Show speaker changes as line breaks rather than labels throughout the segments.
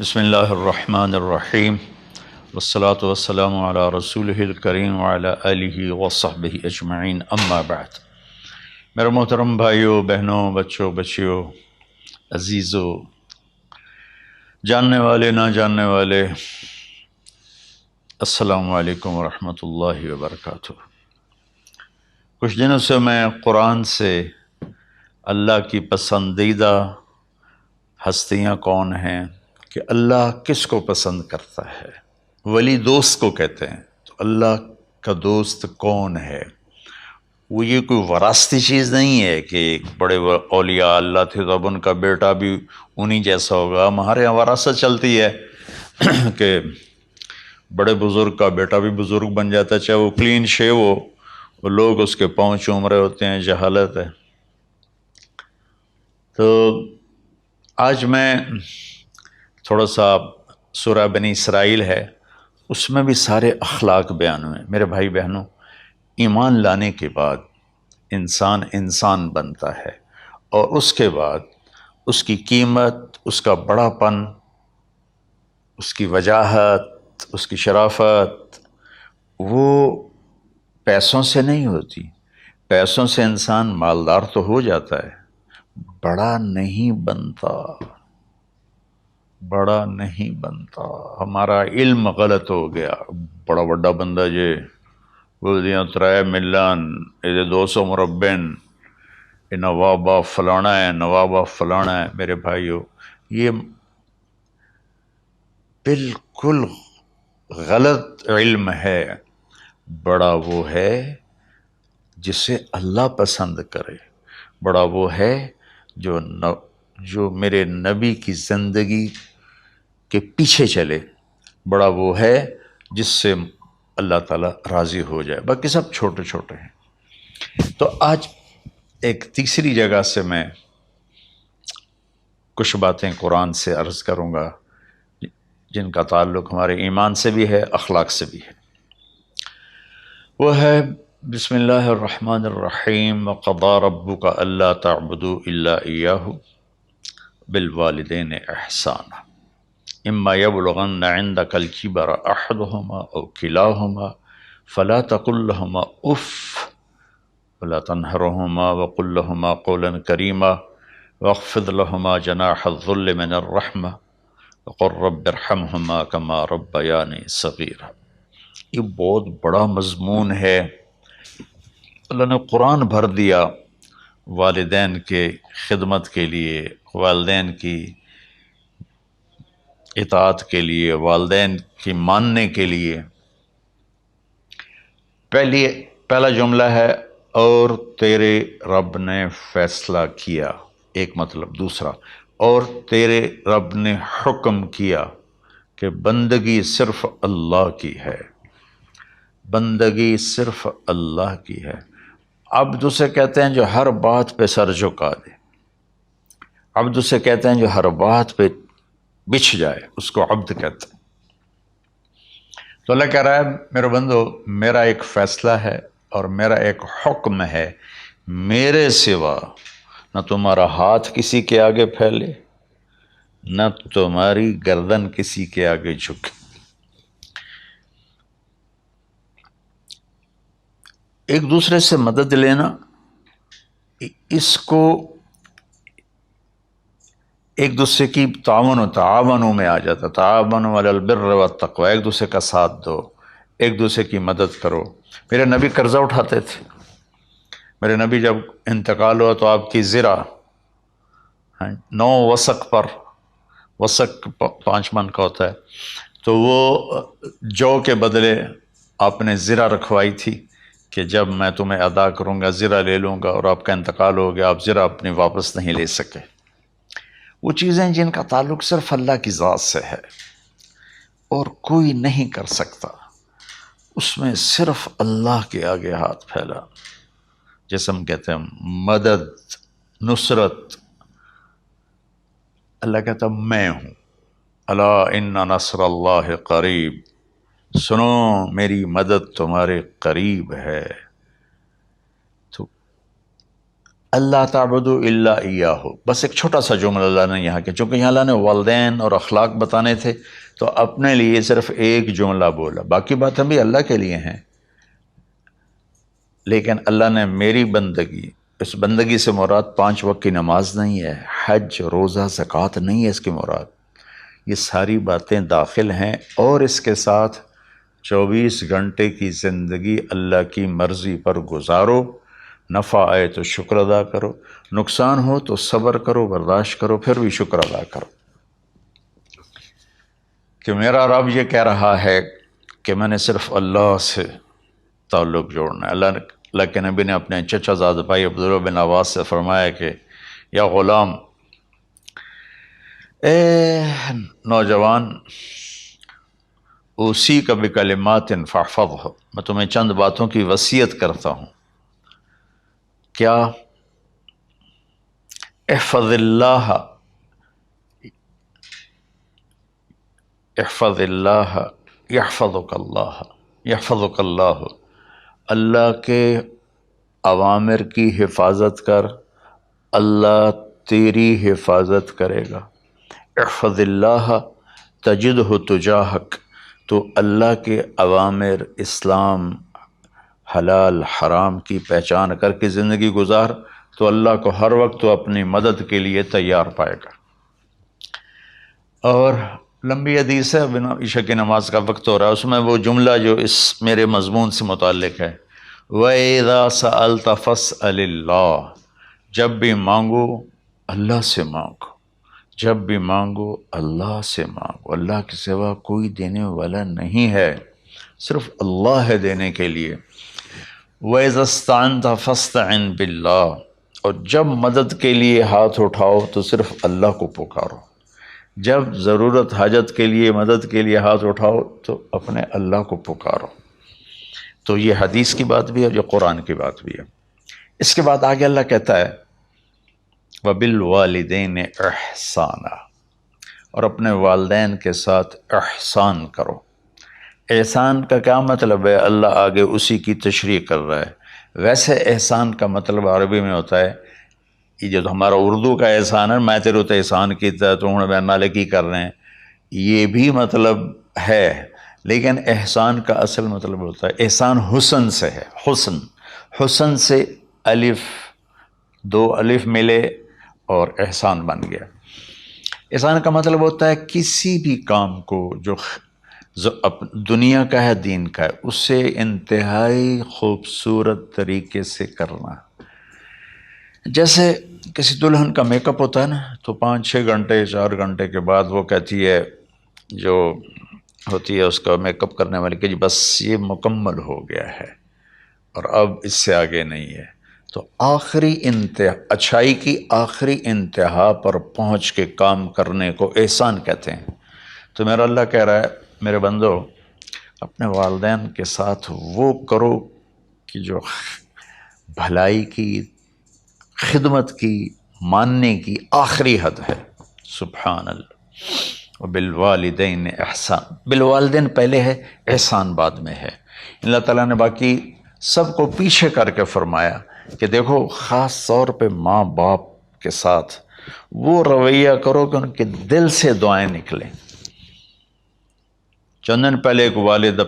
بسم اللہ الرحمن الرحیم والصلاة والسلام علی رسولہ الکریم وعلی آلہ وصحبہ اجمعین، اما بعد۔ میرے محترم بھائیوں، بہنوں، بچوں، بچیوں، عزیزوں، جاننے والے، نہ جاننے والے، السلام علیکم ورحمۃ اللہ وبرکاتہ۔ کچھ دنوں سے میں قرآن سے اللہ کی پسندیدہ ہستیاں کون ہیں، کہ اللہ کس کو پسند کرتا ہے، ولی دوست کو کہتے ہیں۔ تو اللہ کا دوست کون ہے؟ وہ یہ کوئی وراثتی چیز نہیں ہے کہ ایک بڑے اولیاء اللہ تھے تو اب ان کا بیٹا بھی انہی جیسا ہوگا۔ ہمارے یہاں وراثت چلتی ہے کہ بڑے بزرگ کا بیٹا بھی بزرگ بن جاتا ہے، چاہے وہ کلین شیو ہو، وہ لوگ اس کے پاؤں چوم رہے ہوتے ہیں۔ جہالت ہے۔ تو آج میں تھوڑا سا سورہ بنی اسرائیل ہے، اس میں بھی سارے اخلاق بیان ہوئے۔ میرے بھائی بہنوں، ایمان لانے کے بعد انسان بنتا ہے، اور اس کے بعد اس کی قیمت، اس کا بڑا پن، اس کی وجاہت، اس کی شرافت، وہ پیسوں سے نہیں ہوتی۔ پیسوں سے انسان مالدار تو ہو جاتا ہے، بڑا نہیں بنتا۔ ہمارا علم غلط ہو گیا۔ بڑا بڑا بندہ جے بول دیا 3 ملین، یہ 200 مربع، یہ نوابہ فلانا ہے، نوابہ فلانا ہے۔ میرے بھائیو، یہ بالکل غلط علم ہے۔ بڑا وہ ہے جسے اللہ پسند کرے، بڑا وہ ہے جو میرے نبی کی زندگی کے پیچھے چلے، بڑا وہ ہے جس سے اللہ تعالیٰ راضی ہو جائے، باقی سب چھوٹے چھوٹے ہیں۔ تو آج ایک تیسری جگہ سے میں کچھ باتیں قرآن سے عرض کروں گا، جن کا تعلق ہمارے ایمان سے بھی ہے، اخلاق سے بھی ہے۔ وہ ہے بسم اللہ الرحمن الرحیم، وَقَضَىٰ رَبُّكَ أَلَّا تَعْبُدُوا إِلَّا إِيَّاهُ بِالْوَالِدَيْنِ إِحْسَانًا إِمَّا يَبْلُغَنَّ عِندَكَ الْكِبَرَ أَحَدُهُمَا أَوْ كِلَاهُمَا فَلَا تَقُل لَّهُمَا أُفٍّ وَلَا تَنْهَرْهُمَا وَقُل لَّهُمَا قَوْلًا كَرِيمًا وَاخْفِضْ لَهُمَا جَنَاحَ الذُّلِّ مِنَ الرَّحْمَةِ وَقُل رَّبِّ ارْحَمْهُمَا كَمَا رَبَّيَانِي صَغِيرًا۔ یہ بہت بڑا مضمون ہے۔ اللہ نے قرآن بھر دیا والدین کے خدمت کے لیے، والدین کی اطاعت کے لیے، والدین کی ماننے کے لیے۔ پہلا جملہ ہے اور تیرے رب نے فیصلہ کیا، ایک مطلب۔ دوسرا، اور تیرے رب نے حکم کیا کہ بندگی صرف اللہ کی ہے، بندگی صرف اللہ کی ہے۔ عبد اسے کہتے ہیں جو ہر بات پہ سر جھکا دے، عبد اسے کہتے ہیں جو ہر بات پہ بچھ جائے، اس کو عبد کہتے ہیں۔ تو اللہ کہہ رہا ہے میرے بندو، میرا ایک فیصلہ ہے اور میرا ایک حکم ہے، میرے سوا نہ تمہارا ہاتھ کسی کے آگے پھیلے، نہ تمہاری گردن کسی کے آگے جھکے۔ ایک دوسرے سے مدد لینا، اس کو ایک دوسرے کی تعاونوں میں آ جاتا، تعاونوا علی البر والتقوی، ایک دوسرے کا ساتھ دو، ایک دوسرے کی مدد کرو۔ میرے نبی قرضہ اٹھاتے تھے۔ میرے نبی جب انتقال ہوا تو آپ کی زرہ 9 وسق پر، وسق 5 من کا ہوتا ہے، تو وہ جو کے بدلے آپ نے زرہ رکھوائی تھی کہ جب میں تمہیں ادا کروں گا زرہ لے لوں گا، اور آپ کا انتقال ہو گیا، آپ زرہ اپنی واپس نہیں لے سکے۔ وہ چیزیں جن کا تعلق صرف اللہ کی ذات سے ہے اور کوئی نہیں کر سکتا، اس میں صرف اللہ کے آگے ہاتھ پھیلا، جیسے ہم کہتے ہیں مدد، نصرت۔ اللہ کہتا میں ہوں، الا ان نصر اللہ قریب، سنو میری مدد تمہارے قریب ہے۔ تو اللہ تعبدوا الا ایاہ، بس ایک چھوٹا سا جملہ اللہ نے یہاں کے، چونکہ یہاں اللہ نے والدین اور اخلاق بتانے تھے تو اپنے لیے صرف ایک جملہ بولا، باقی باتیں بھی اللہ کے لیے ہیں، لیکن اللہ نے میری بندگی، اس بندگی سے مراد 5 وقت کی نماز نہیں ہے، حج، روزہ، زکوٰۃ نہیں ہے اس کی مراد، یہ ساری باتیں داخل ہیں، اور اس کے ساتھ 24 گھنٹے کی زندگی اللہ کی مرضی پر گزارو، نفع آئے تو شکر ادا کرو، نقصان ہو تو صبر کرو، برداشت کرو، پھر بھی شکر ادا کرو، کہ میرا رب یہ کہہ رہا ہے کہ میں نے صرف اللہ سے تعلق جوڑنا ہے۔ اللہ کے نبی نے اپنے چچا زاد بھائی عبداللہ بن عباس سے فرمایا کہ یا غلام، اے نوجوان، اوصی کا بکلمات فاحفظہ، میں تمہیں چند باتوں کی وصیت کرتا ہوں، کیا؟ احفظ اللہ، احفظ اللہ یحفظک اللہ، یحفظک اللہ، اللہ کے اوامر کی حفاظت کر، اللہ تیری حفاظت کرے گا۔ احفظ اللہ تجدہ تجاہک، تو اللہ کے اوامر، اسلام، حلال حرام کی پہچان کر کے زندگی گزار تو اللہ کو ہر وقت تو اپنی مدد کے لیے تیار پائے گا۔ اور لمبی حدیث ہے، بنا عشاء کی نماز کا وقت ہو رہا ہے، اس میں وہ جملہ جو اس میرے مضمون سے متعلق ہے، وَإِذَا سَأَلْتَ فَاسْأَلِ اللَّهِ، جب بھی مانگو اللہ سے مانگو، جب بھی مانگو اللہ سے مانگو، اللہ کے سوا کوئی دینے والا نہیں ہے، صرف اللہ ہے دینے کے لیے۔ وَإِذَا اسْتَعَنْتَ فَاسْتَعِنْ بِاللَّهِ، اور جب مدد کے لیے ہاتھ اٹھاؤ تو صرف اللہ کو پکارو، جب ضرورت حاجت کے لیے، مدد کے لیے ہاتھ اٹھاؤ تو اپنے اللہ کو پکارو۔ تو یہ حدیث کی بات بھی ہے، جو قرآن کی بات بھی ہے۔ اس کے بعد آگے اللہ کہتا ہے وَبِالْوَالِدَيْنِ إِحْسَانًا، اور اپنے والدین کے ساتھ احسان کرو۔ احسان کا کیا مطلب ہے؟ اللہ آگے اسی کی تشریح کر رہا ہے۔ ویسے احسان کا مطلب عربی میں ہوتا ہے، یہ جو ہمارا اردو کا احسان ہے، میں تیرے تے احسان کیتا ہے تو ہوں میں نالے کی کر رہے ہیں، یہ بھی مطلب ہے، لیکن احسان کا اصل مطلب ہوتا ہے، احسان حسن سے ہے، حسن، حسن سے الف، 2 الف ملے اور احسان بن گیا۔ احسان کا مطلب ہوتا ہے کسی بھی کام کو جو دنیا کا ہے، دین کا ہے، اسے انتہائی خوبصورت طریقے سے کرنا۔ جیسے کسی دلہن کا میک اپ ہوتا ہے نا، تو 5-6 گھنٹے 4 گھنٹے کے بعد وہ کہتی ہے، جو ہوتی ہے اس کا میک اپ کرنے والی، کہ جی بس یہ مکمل ہو گیا ہے اور اب اس سے آگے نہیں ہے۔ تو آخری انتہا، اچھائی کی آخری انتہا پر پہنچ کے کام کرنے کو احسان کہتے ہیں۔ تو میرا اللہ کہہ رہا ہے میرے بندو، اپنے والدین کے ساتھ وہ کرو کہ جو بھلائی کی، خدمت کی، ماننے کی آخری حد ہے۔ سبحان اللہ۔ وبالوالدین احسان، بالوالدین پہلے ہے، احسان بعد میں ہے۔ اللہ تعالیٰ نے باقی سب کو پیچھے کر کے فرمایا کہ دیکھو خاص طور پہ ماں باپ کے ساتھ وہ رویہ کرو کہ ان کے دل سے دعائیں نکلیں۔ چند دن پہلے ایک والد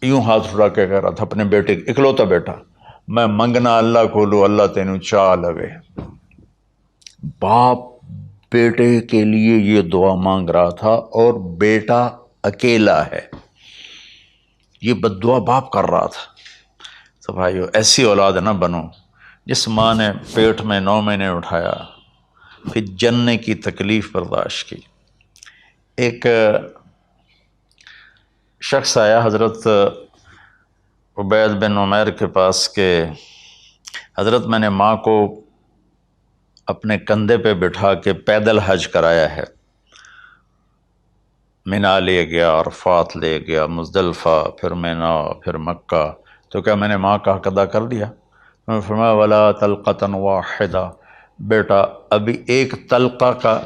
یوں ہاتھ اٹھا کے کہہ رہا تھا اپنے بیٹے، اکلوتا بیٹا، میں منگنا اللہ کو لو، اللہ تینوں چاہ لگے۔ باپ بیٹے کے لیے یہ دعا مانگ رہا تھا، اور بیٹا اکیلا ہے، یہ بد دعا باپ کر رہا تھا۔ تو بھائیو، ایسی اولاد نہ بنو جس ماں نے پیٹ میں 9 مہینے اٹھایا، پھر جننے کی تکلیف برداشت کی۔ ایک شخص آیا حضرت عبید بن عمیر کے پاس کہ حضرت میں نے ماں کو اپنے کندھے پہ بٹھا کے پیدل حج کرایا ہے، مینا لے گیا، عرفات لے گیا، مزدلفہ، پھر مینا، پھر مکہ، تو کیا میں نے ماں کا حق ادا کر دیا؟ میں نے فرمایا ولا تلقۃ واحدہ، بیٹا ابھی ایک تلقہ کا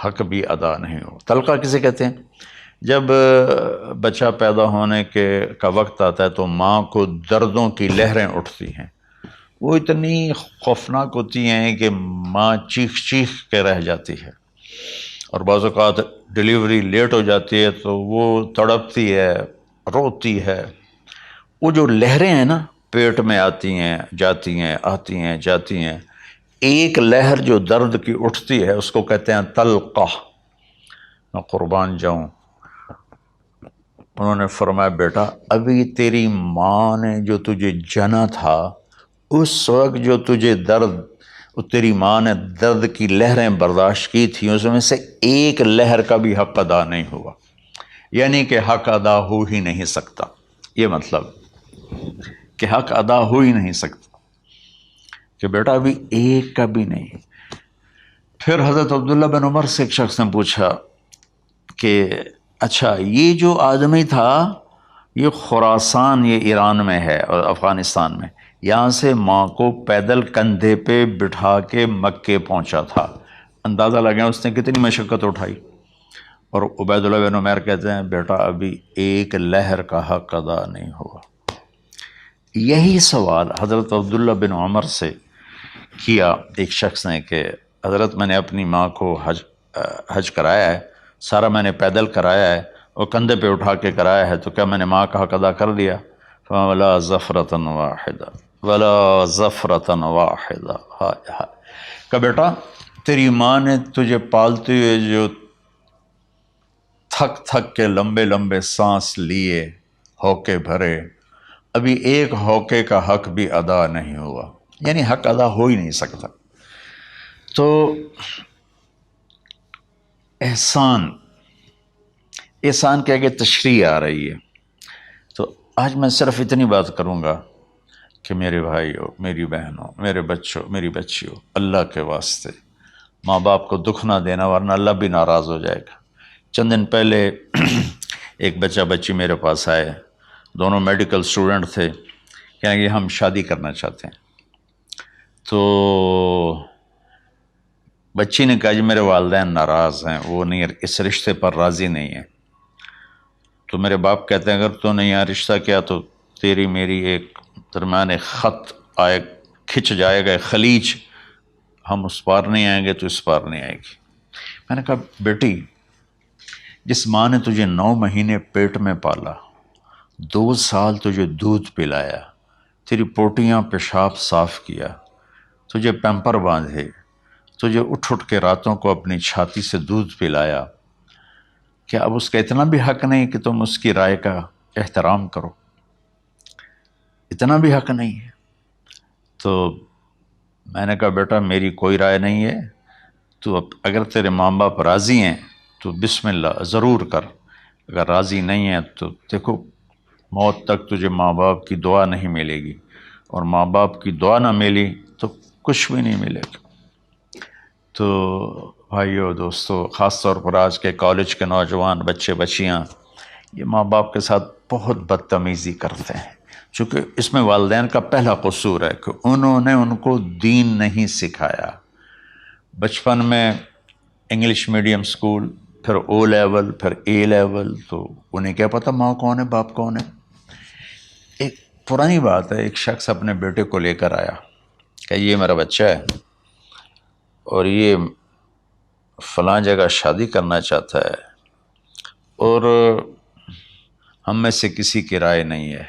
حق بھی ادا نہیں ہو۔ تلقہ کسے کہتے ہیں؟ جب بچہ پیدا ہونے کا وقت آتا ہے تو ماں کو دردوں کی لہریں اٹھتی ہیں، وہ اتنی خوفناک ہوتی ہیں کہ ماں چیخ چیخ کے رہ جاتی ہے، اور بعض اوقات ڈلیوری لیٹ ہو جاتی ہے تو وہ تڑپتی ہے، روتی ہے۔ وہ جو لہریں ہیں نا پیٹ میں آتی ہیں جاتی ہیں، آتی ہیں جاتی ہیں، ایک لہر جو درد کی اٹھتی ہے اس کو کہتے ہیں طلقہ۔ میں قربان جاؤں، انہوں نے فرمایا بیٹا ابھی تیری ماں نے جو تجھے جنا تھا اس وقت جو تجھے درد، تیری ماں نے درد کی لہریں برداشت کی تھیں، اس میں سے ایک لہر کا بھی حق ادا نہیں ہوا، یعنی کہ حق ادا ہو ہی نہیں سکتا۔ یہ مطلب کہ حق ادا ہو ہی نہیں سکتا، کہ بیٹا ابھی ایک کا بھی نہیں۔ پھر حضرت عبداللہ بن عمر سے ایک شخص نے پوچھا کہ اچھا یہ جو آدمی تھا یہ خراسان، یہ ایران میں ہے اور افغانستان میں، یہاں سے ماں کو پیدل کندھے پہ بٹھا کے مکے پہنچا تھا، اندازہ لگا اس نے کتنی مشقت اٹھائی۔ اور عبید اللہ بن عمیر کہتے ہیں بیٹا ابھی ایک لہر کا حق ادا نہیں ہوا۔ یہی سوال حضرت عبداللہ بن عمر سے کیا ایک شخص نے کہ حضرت میں نے اپنی ماں کو حج کرایا ہے، سارا میں نے پیدل کرایا ہے اور کندھے پہ اٹھا کے کرایا ہے، تو کیا میں نے ماں کا حق ادا کر دیا؟ وَلَا زَفْرَةً وَاحِدَةً وَلَا زَفْرَةً وَاحِدَةً۔ ہائے ہائے، کہ بیٹا تیری ماں نے تجھے پالتے ہوئے جو تھک تھک کے لمبے لمبے سانس لیے، ہوکے بھرے، ابھی ایک ہوکے کا حق بھی ادا نہیں ہوا، یعنی حق ادا ہو ہی نہیں سکتا۔ تو احسان کے آگے تشریح آ رہی ہے۔ تو آج میں صرف اتنی بات کروں گا کہ میرے بھائیوں، میری بہنوں، میرے بچوں، میری بچیوں، اللہ کے واسطے ماں باپ کو دکھ نہ دینا ورنہ اللہ بھی ناراض ہو جائے گا۔ چند دن پہلے ایک بچہ بچی میرے پاس آئے، دونوں میڈیکل اسٹوڈنٹ تھے، کہیں گے ہم شادی کرنا چاہتے ہیں۔ تو بچی نے کہا جی میرے والدین ناراض ہیں، وہ نہیں، اس رشتے پر راضی نہیں ہیں۔ تو میرے باپ کہتے ہیں اگر تو نے یہاں رشتہ کیا تو تیری میری ایک درمیان ایک خط آئے، کھچ جائے گا ایک خلیج، ہم اس پار نہیں آئیں گے تو اس پار نہیں آئے گی۔ میں نے کہا بیٹی جس ماں نے تجھے 9 مہینے پیٹ میں پالا، 2 سال تجھے دودھ پلایا، تیری پوٹیاں پیشاب صاف کیا، تجھے پیمپر باندھے، تجھے اٹھ اٹھ کے راتوں کو اپنی چھاتی سے دودھ پلایا، کیا اب اس کا اتنا بھی حق نہیں کہ تم اس کی رائے کا احترام کرو؟ اتنا بھی حق نہیں ہے؟ تو میں نے کہا بیٹا میری کوئی رائے نہیں ہے، تو اگر تیرے ماں باپ راضی ہیں تو بسم اللہ ضرور کر، اگر راضی نہیں ہیں تو دیکھو موت تک تجھے ماں باپ کی دعا نہیں ملے گی، اور ماں باپ کی دعا نہ ملی تو کچھ بھی نہیں ملے گا۔ تو بھائیو دوستو، خاص طور پر آج کے کالج کے نوجوان بچے بچیاں یہ ماں باپ کے ساتھ بہت بدتمیزی کرتے ہیں، چونکہ اس میں والدین کا پہلا قصور ہے کہ انہوں نے ان کو دین نہیں سکھایا۔ بچپن میں انگلش میڈیم سکول، پھر او لیول، پھر اے لیول، تو انہیں کیا پتہ ماں کون ہے باپ کون ہے۔ ایک پرانی بات ہے، ایک شخص اپنے بیٹے کو لے کر آیا کہ یہ میرا بچہ ہے اور یہ فلاں جگہ شادی کرنا چاہتا ہے اور ہم میں سے کسی کی رائے نہیں ہے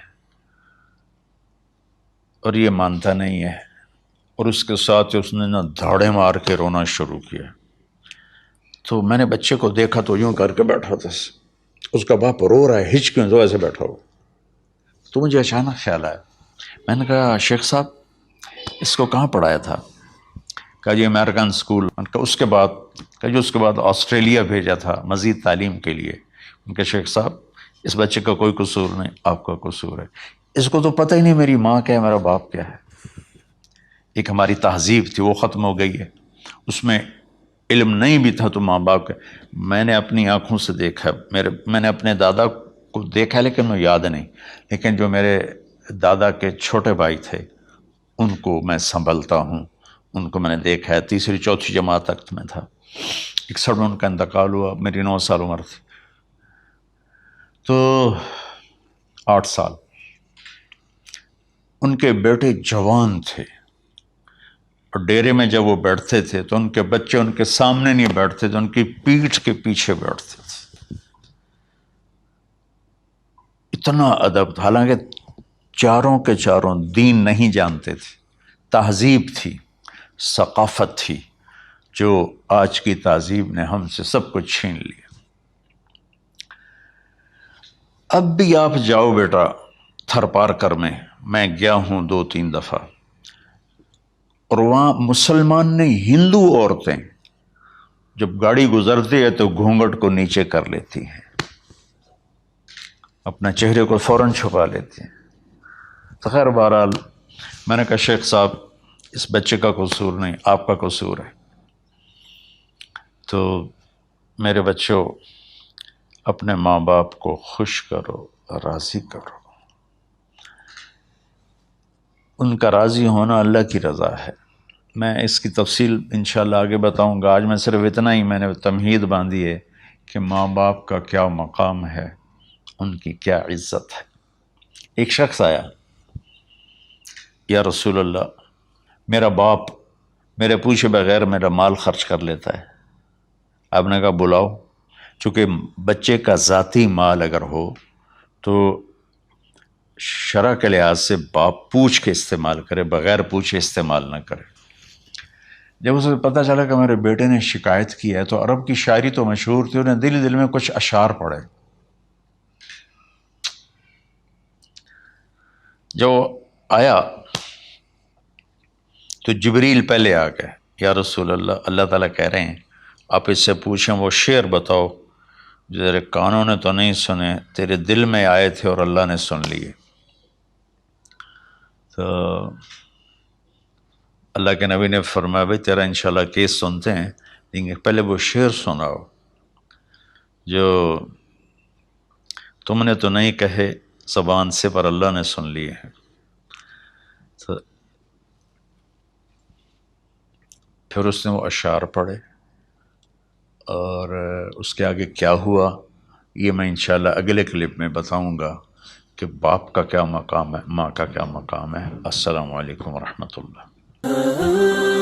اور یہ مانتا نہیں ہے، اور اس کے ساتھ اس نے دھاڑے مار کے رونا شروع کیا۔ تو میں نے بچے کو دیکھا تو یوں کر کے بیٹھا تھا، اس کا باپ رو رہا ہے، ہچ کیوں تو ایسے بیٹھا ہو۔ تو مجھے اچانک خیال آیا، میں نے کہا شیخ صاحب اس کو کہاں پڑھایا تھا؟ کہا جی امریکن اسکول۔ اس کے بعد آسٹریلیا بھیجا تھا مزید تعلیم کے لیے۔ ان کے شیخ صاحب اس بچے کا کوئی قصور نہیں، آپ کا قصور ہے، اس کو تو پتہ ہی نہیں میری ماں کیا ہے میرا باپ کیا ہے۔ ایک ہماری تہذیب تھی وہ ختم ہو گئی ہے، اس میں علم نہیں بھی تھا تو ماں باپ کا۔ میں نے اپنی آنکھوں سے دیکھا، میں نے اپنے دادا کو دیکھا لیکن میں یاد نہیں، لیکن جو میرے دادا کے چھوٹے بھائی تھے ان کو میں سنبھلتا ہوں، ان کو میں نے دیکھا ہے، 3ری 4تھی جماعت تک میں تھا۔ 61 میں ان کا انتقال ہوا، میری 9 سال عمر تھی، تو 8 سال۔ ان کے بیٹے جوان تھے، اور ڈیرے میں جب وہ بیٹھتے تھے تو ان کے بچے ان کے سامنے نہیں بیٹھتے تھے، ان کی پیٹھ کے پیچھے بیٹھتے تھے. اتنا ادب تھا، حالانکہ چاروں کے چاروں دین نہیں جانتے تھے، تہذیب تھی، ثقافت تھی، جو آج کی تہذیب نے ہم سے سب کچھ چھین لیا. اب بھی آپ جاؤ بیٹا تھر پارکر میں گیا ہوں 2-3 دفعہ، اور وہاں مسلمان نہیں، ہندو عورتیں جب گاڑی گزرتی ہے تو گھونگھٹ کو نیچے کر لیتی ہیں، اپنا چہرے کو فوراً چھپا لیتی ہیں. تو خیر بہرحال میں نے کہا شیخ صاحب اس بچے کا قصور نہیں، آپ کا قصور ہے. تو میرے بچوں، اپنے ماں باپ کو خوش کرو، راضی کرو. ان کا راضی ہونا اللہ کی رضا ہے. میں اس کی تفصیل انشاءاللہ آگے بتاؤں گا. آج میں صرف اتنا ہی میں نے تمہید باندھی ہے کہ ماں باپ کا کیا مقام ہے، ان کی کیا عزت ہے. ایک شخص آیا، یا رسول اللہ میرا باپ میرے پوچھے بغیر میرا مال خرچ کر لیتا ہے. آپ نے کہا بلاؤ. چونکہ بچے کا ذاتی مال اگر ہو تو شرع کے لحاظ سے باپ پوچھ کے استعمال کرے، بغیر پوچھے استعمال نہ کرے. جب اسے پتہ چلا کہ میرے بیٹے نے شکایت کی ہے، تو عرب کی شاعری تو مشہور تھی، انہیں دل میں کچھ اشعار پڑھے. جو آیا تو جبریل پہلے آ گئے، یا رسول اللہ اللہ تعالیٰ کہہ رہے ہیں آپ اس سے پوچھیں وہ شعر بتاؤ جو تیرے کانوں نے تو نہیں سنے، تیرے دل میں آئے تھے اور اللہ نے سن لیے. تو اللہ کے نبی نے فرمایا بھائی تیرا انشاءاللہ کیس سنتے ہیں، لیکن پہلے وہ شعر سناؤ جو تم نے تو نہیں کہے زبان سے پر اللہ نے سن لیے ہیں. تو پھر اس نے وہ اشعار پڑھے، اور اس کے آگے کیا ہوا یہ میں انشاءاللہ اگلے کلپ میں بتاؤں گا کہ باپ کا کیا مقام ہے، ماں کا کیا مقام ہے. السلام علیکم ورحمۃ اللہ.